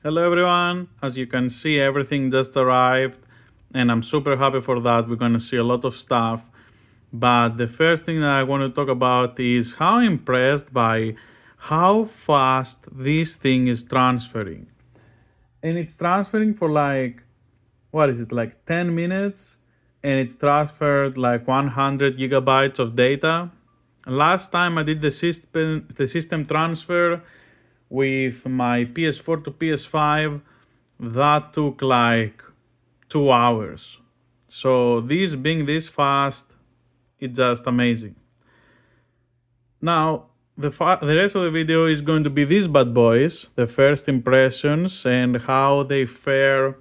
Hello everyone, as you can see everything just arrived and I'm super happy for that. We're going to see a lot of stuff, but the first thing that I want to talk about is how impressed by how fast this thing is transferring. And it's transferring for like, what is it, like 10 minutes, and it's transferred like 100 gigabytes of data. Last time I did the system transfer with my PS4 to PS5, that took like 2 hours. So this being this fast, it's just amazing. Now, the rest of the video is going to be these bad boys, the first impressions and how they fare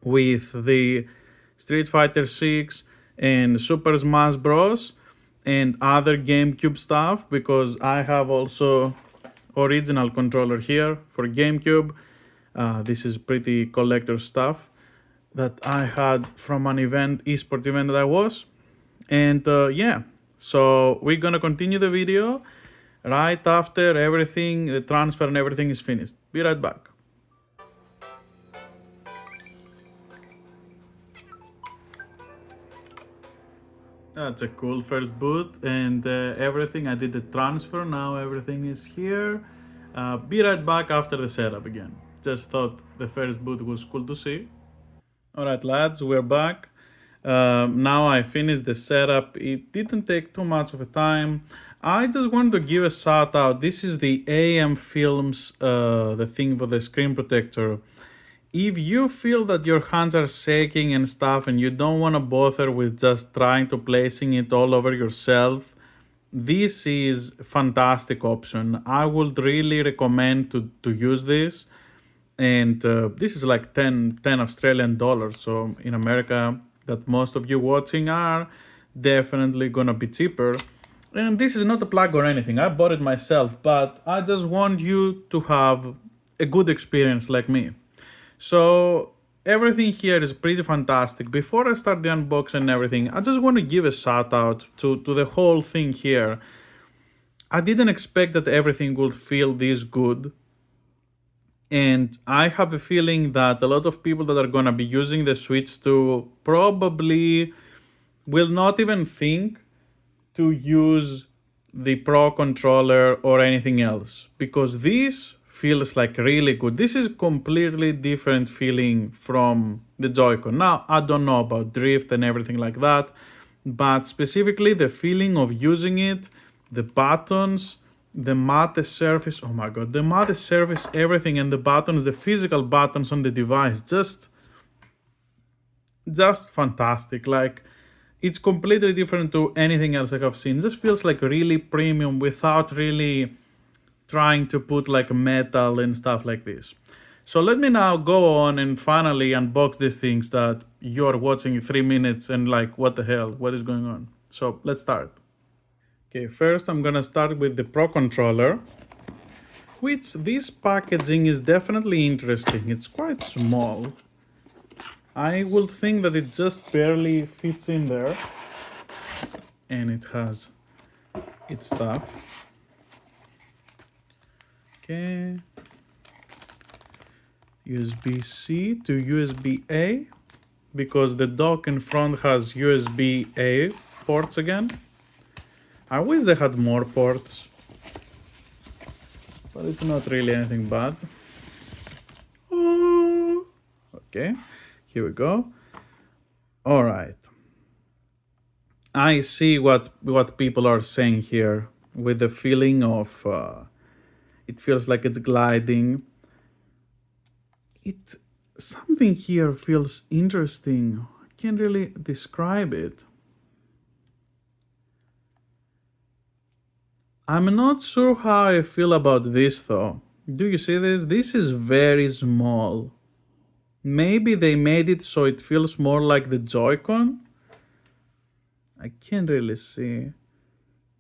with the Street Fighter 6 and Super Smash Bros. And other GameCube stuff, because I have also original controller here for GameCube. This is pretty collector stuff that I had from an event, esport event that I was. And yeah, so we're gonna continue the video right after everything, the transfer and everything is finished. Be right back. That's a cool first boot and everything. I did the transfer, now everything is here. Be right back after the setup again. Just thought the first boot was cool to see. Alright lads, we're back. Now I finished the setup. It didn't take too much of a time. I just wanted to give a shout out. This is the AM Films, the thing for the screen protector. If you feel that your hands are shaking and stuff and you don't want to bother with just trying to placing it all over yourself, this is fantastic option. I would really recommend to use this. And this is like 10 Australian dollars. So in America, that most of you watching are definitely gonna be cheaper. And this is not a plug or anything. I bought it myself, but I just want you to have a good experience like me. So everything here is pretty fantastic. Before I start the unboxing and everything, I just want to give a shout out to the whole thing here. I didn't expect that everything would feel this good. And I have a feeling that a lot of people that are going to be using the Switch 2 probably will not even think to use the Pro controller or anything else, because this feels like really good. This is completely different feeling from the Joy-Con. Now, I don't know about drift and everything like that, but specifically the feeling of using it, the buttons, the matte surface, oh my god, the matte surface, everything, and the buttons, the physical buttons on the device, just fantastic. Like, it's completely different to anything else I have seen. This feels like really premium without really trying to put like metal and stuff like this. So let me now go on and finally unbox these things that you're watching 3 minutes and like, what the hell, what is going on? So let's start. Okay, first I'm gonna start with the Pro controller, which this packaging is definitely interesting. It's quite small. I would think that it just barely fits in there, and it has its stuff. Okay, USB-C to USB-A, because the dock in front has USB-A ports again. I wish they had more ports, but it's not really anything bad. Oh, okay, here we go. All right. I see what people are saying here with the feeling of it feels like it's gliding. Something here feels interesting. I can't really describe it. I'm not sure how I feel about this though. Do you see this? This is very small. Maybe they made it so it feels more like the Joy-Con? I can't really see.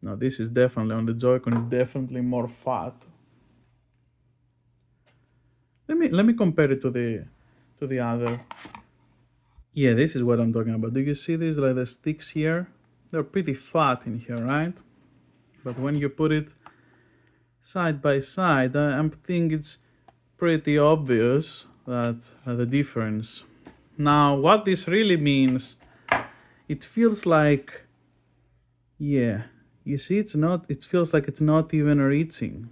No, this is definitely on the Joy-Con, is definitely more fat. Let me compare it to the other. Yeah, this is what I'm talking about. Do you see these, like the sticks here? They're pretty fat in here, right? But when you put it side by side, I'm thinking pretty obvious that the difference. Now, what this really means, it feels like, yeah, you see, it's not, it feels like it's not even reaching.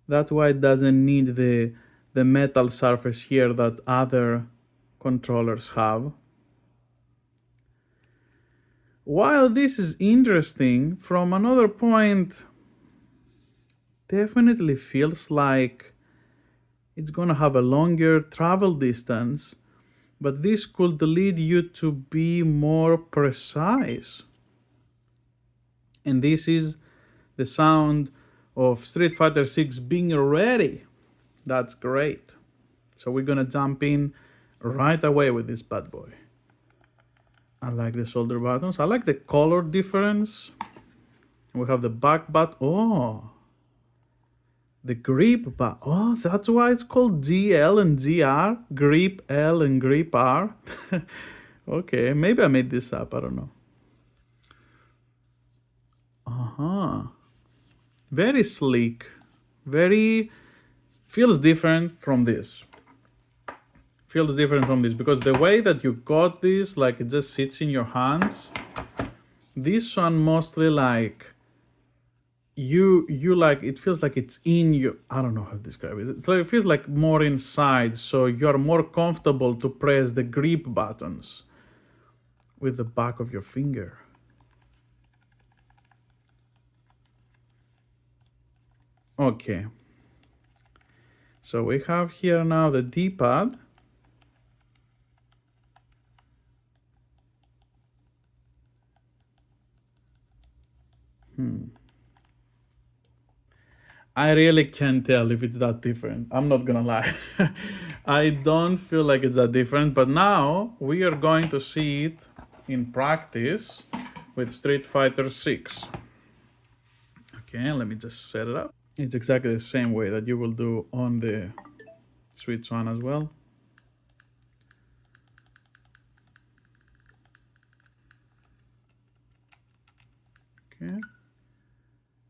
That's why it doesn't need the metal surface here that other controllers have. While this is interesting, from another point, definitely feels like it's gonna have a longer travel distance, but this could lead you to be more precise. And this is the sound of Street Fighter 6 being ready. That's great. So we're gonna jump in right away with this bad boy. I like the shoulder buttons. I like the color difference. We have the back button. Oh, the grip button. Oh, that's why it's called GL and GR. Grip L and grip R. Okay, maybe I made this up. I don't know. Uh-huh. Very sleek. Very feels different from this. Feels different from this because the way that you got this, like it just sits in your hands. This one mostly like you like it feels like it's in you. I don't know how to describe it. It's like it feels like more inside, so you're more comfortable to press the grip buttons with the back of your finger. Okay, so we have here now the D-pad. I really can't tell if it's that different. I'm not gonna lie. I don't feel like it's that different, but now we are going to see it in practice with Street Fighter 6. Okay, let me just set it up. It's exactly the same way that you will do on the Switch one as well. Okay.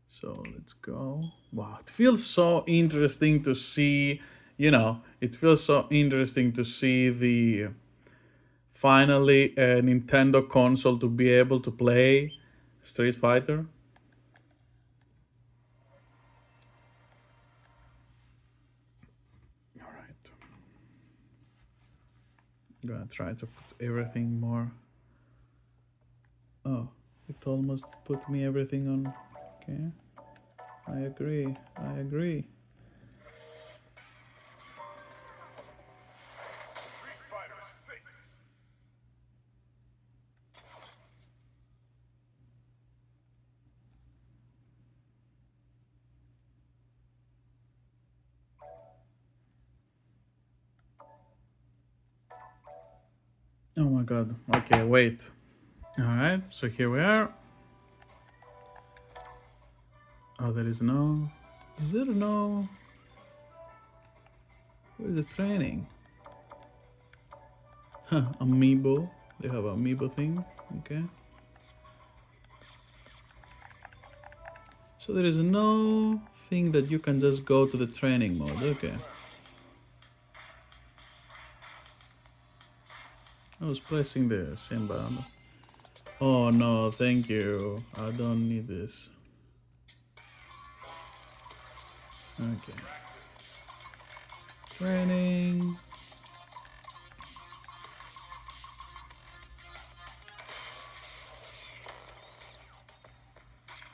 So let's go. Wow, it feels so interesting to see, it feels so interesting to see the finally a Nintendo console to be able to play Street Fighter. All right. I'm gonna try to put everything more. Oh, it almost put me everything on. Okay. I agree. I agree. Oh my god. Okay, wait. Alright, so here we are. Oh, there is no. Is there no. Where's the training? Huh, amiibo. They have an amiibo thing. Okay. So there is no thing that you can just go to the training mode. Okay. I was pressing the same button. Oh no, thank you. I don't need this. Okay. Training.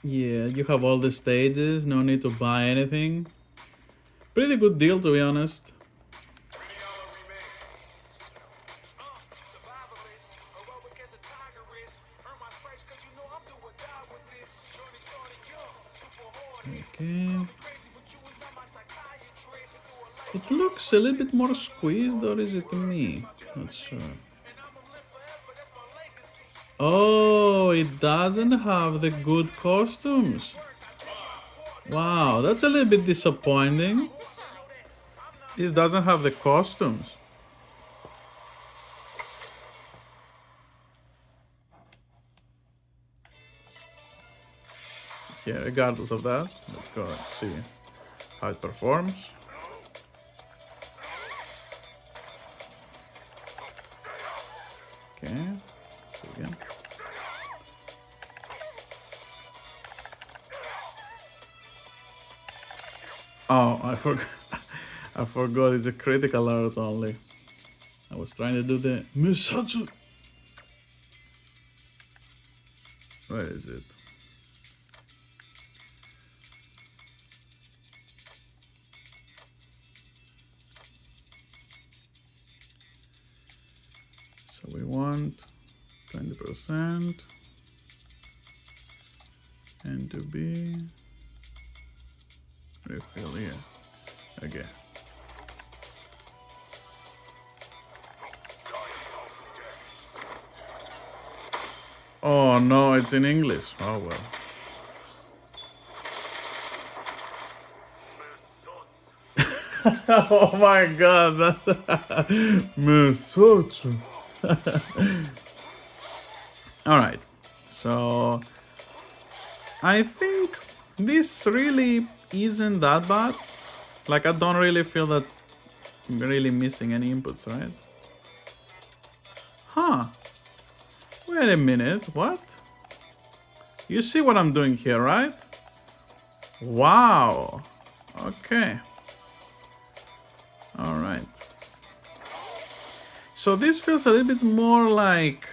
Yeah, you have all the stages, no need to buy anything. Pretty good deal, to be honest. Okay. It looks a little bit more squeezed, or is it me? Not sure. Oh, it doesn't have the good costumes. Wow, that's a little bit disappointing. This doesn't have the costumes. Okay, regardless of that, let's go and see how it performs. Okay, so again. Oh, I forgot. I forgot it's a critical alert only. I was trying to do the Misatsu. Where is it? So we want 20% and to be refill here. Okay. Oh no, it's in English. Oh well. Oh my god, that's Misatsu. Alright, so I think this really isn't that bad. Like, I don't really feel that I'm really missing any inputs, right? Huh. Wait a minute, what? You see what I'm doing here, right? Wow. Okay. Alright. So this feels a little bit more like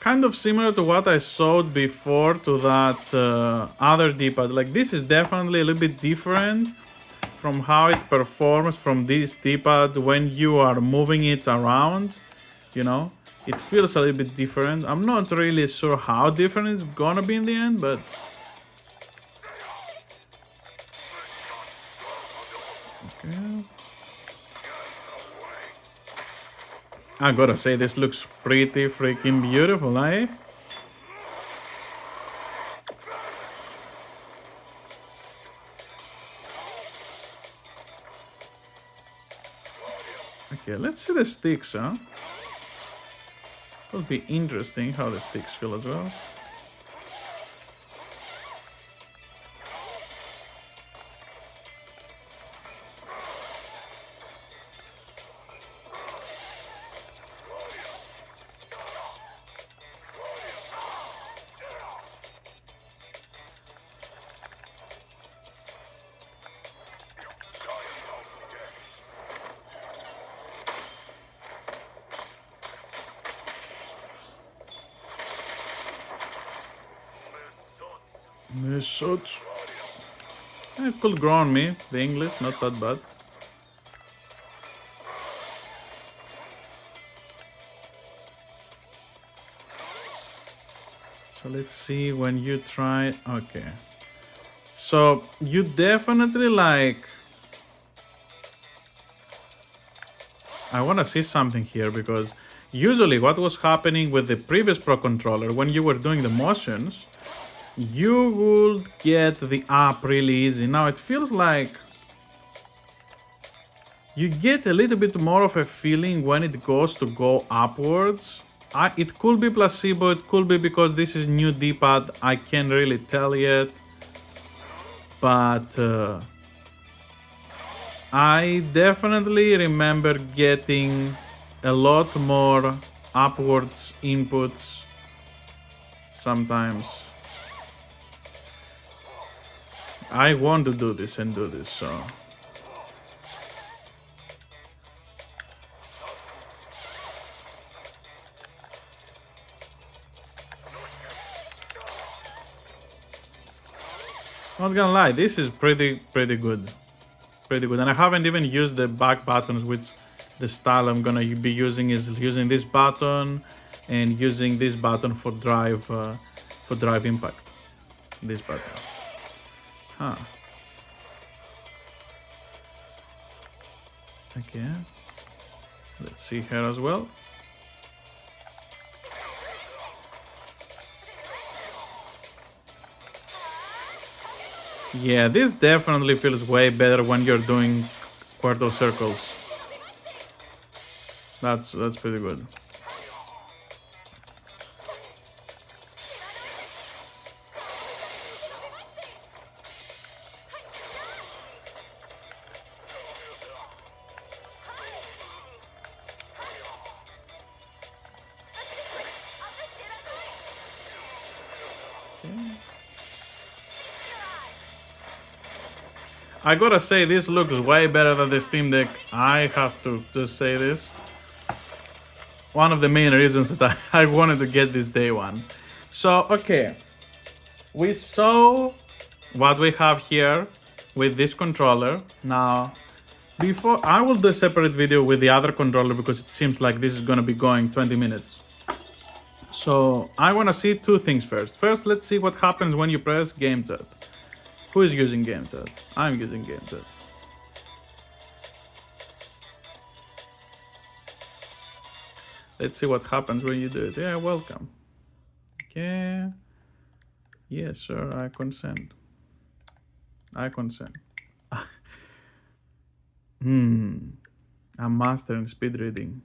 kind of similar to what I showed before to that other D-pad. Like, this is definitely a little bit different from how it performs from this D-pad when you are moving it around, you know? It feels a little bit different. I'm not really sure how different it's gonna be in the end, but... Okay. I gotta say, this looks pretty freaking beautiful, eh? Okay, let's see the sticks, huh? It'll be interesting how the sticks feel as well. Misatsu. It could grow on me, the English, not that bad. So let's see when you try. Okay. So you definitely like. I want to see something here because usually what was happening with the previous Pro controller when you were doing the motions, you would get the up really easy. Now it feels like you get a little bit more of a feeling when it goes to go upwards. It could be placebo, it could be because this is new D-pad, I can't really tell yet. But I definitely remember getting a lot more upwards inputs sometimes. I want to do this and do this, so... Not gonna lie, this is pretty good. Pretty good. And I haven't even used the back buttons, which the style I'm gonna be using is using this button and using this button for drive impact. This button. Huh. Okay. Let's see here as well. Yeah, this definitely feels way better when you're doing quarter circles. That's pretty good. I gotta say, this looks way better than the Steam Deck. I have to just say this. One of the main reasons that I wanted to get this day one. So, okay. We saw what we have here with this controller. Now, before I will do a separate video with the other controller because it seems like this is gonna be going 20 minutes. So I wanna see two things first. First, let's see what happens when you press GameChat. Who is using GameChat? I'm using GameChat. Let's see what happens when you do it. Yeah, welcome. Okay. Yes, sir, I consent. I consent. I'm master in speed reading.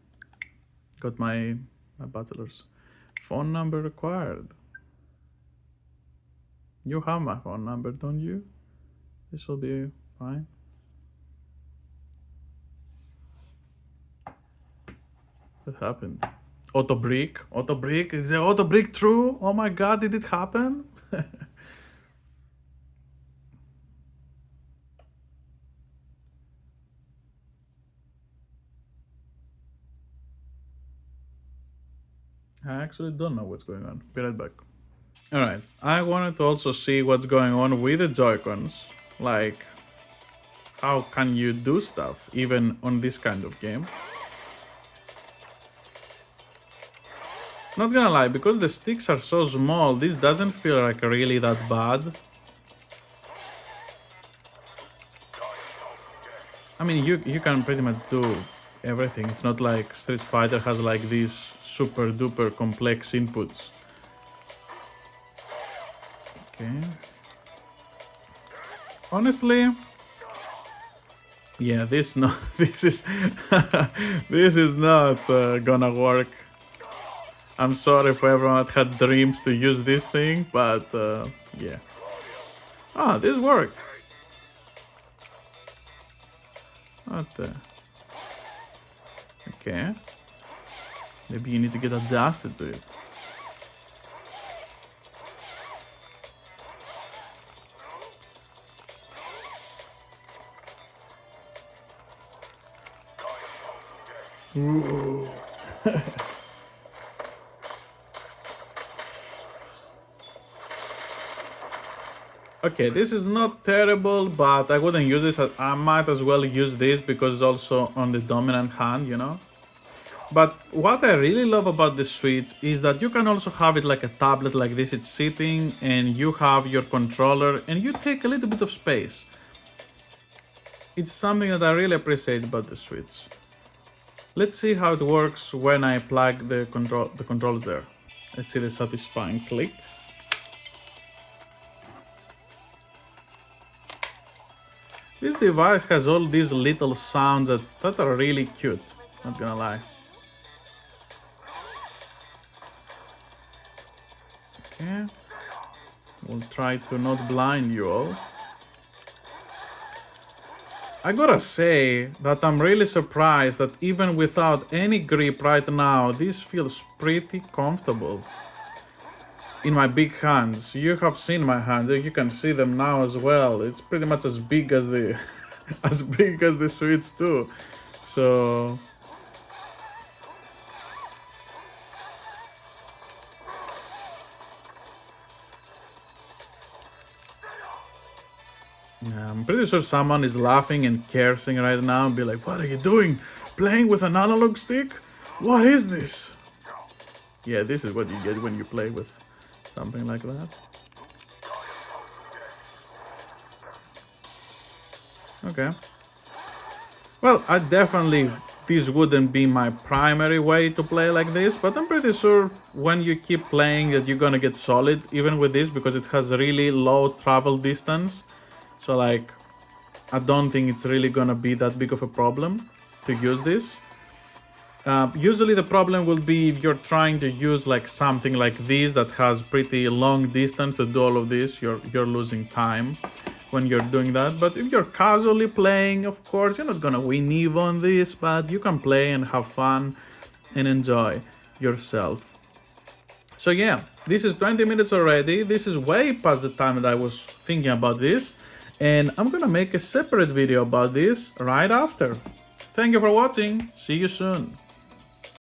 Got my bachelor's. Phone number required. You have my phone number, don't you? This will be fine. What happened? Auto brick? Auto brick? Is the auto brick true? Oh my god, did it happen? I actually don't know what's going on. Be right back. Alright, I wanted to also see what's going on with the Joy-Cons. Like, how can you do stuff even on this kind of game? Not gonna lie, because the sticks are so small, this doesn't feel like really that bad. I mean, you can pretty much do everything. It's not like Street Fighter has like these super duper complex inputs. Okay. Honestly, yeah, this is this is not gonna work. I'm sorry for everyone that had dreams to use this thing, but yeah. Ah, this worked. What the? Okay. Maybe you need to get adjusted to it. Okay, this is not terrible, but I wouldn't use this. I might as well use this because it's also on the dominant hand, you know? But what I really love about the Switch is that you can also have it like a tablet like this. It's sitting and you have your controller and you take a little bit of space. It's something that I really appreciate about the Switch. Let's see how it works when I plug the controller there. Let's see the satisfying click. This device has all these little sounds that are really cute, not gonna lie. Okay, we'll try to not blind you all. I gotta say that I'm really surprised that even without any grip right now, this feels pretty comfortable. In my big hands. You have seen my hands, you can see them now as well. It's pretty much as big as the as big as the Switch too. So yeah, I'm pretty sure someone is laughing and cursing right now and be like, what are you doing? Playing with an analog stick? What is this? Yeah, this is what you get when you play with something like that. Okay. Well, this wouldn't be my primary way to play like this, but I'm pretty sure when you keep playing that you're gonna get solid even with this because it has really low travel distance. So like, I don't think it's really gonna be that big of a problem to use this. Usually the problem will be if you're trying to use like something like this that has pretty long distance to do all of this, you're losing time when you're doing that. But if you're casually playing, of course, you're not gonna win Eve on this, but you can play and have fun and enjoy yourself. So yeah, this is 20 minutes already. This is way past the time that I was thinking about this. and I'm gonna make a separate video about this right after. Thank you for watching, see you soon.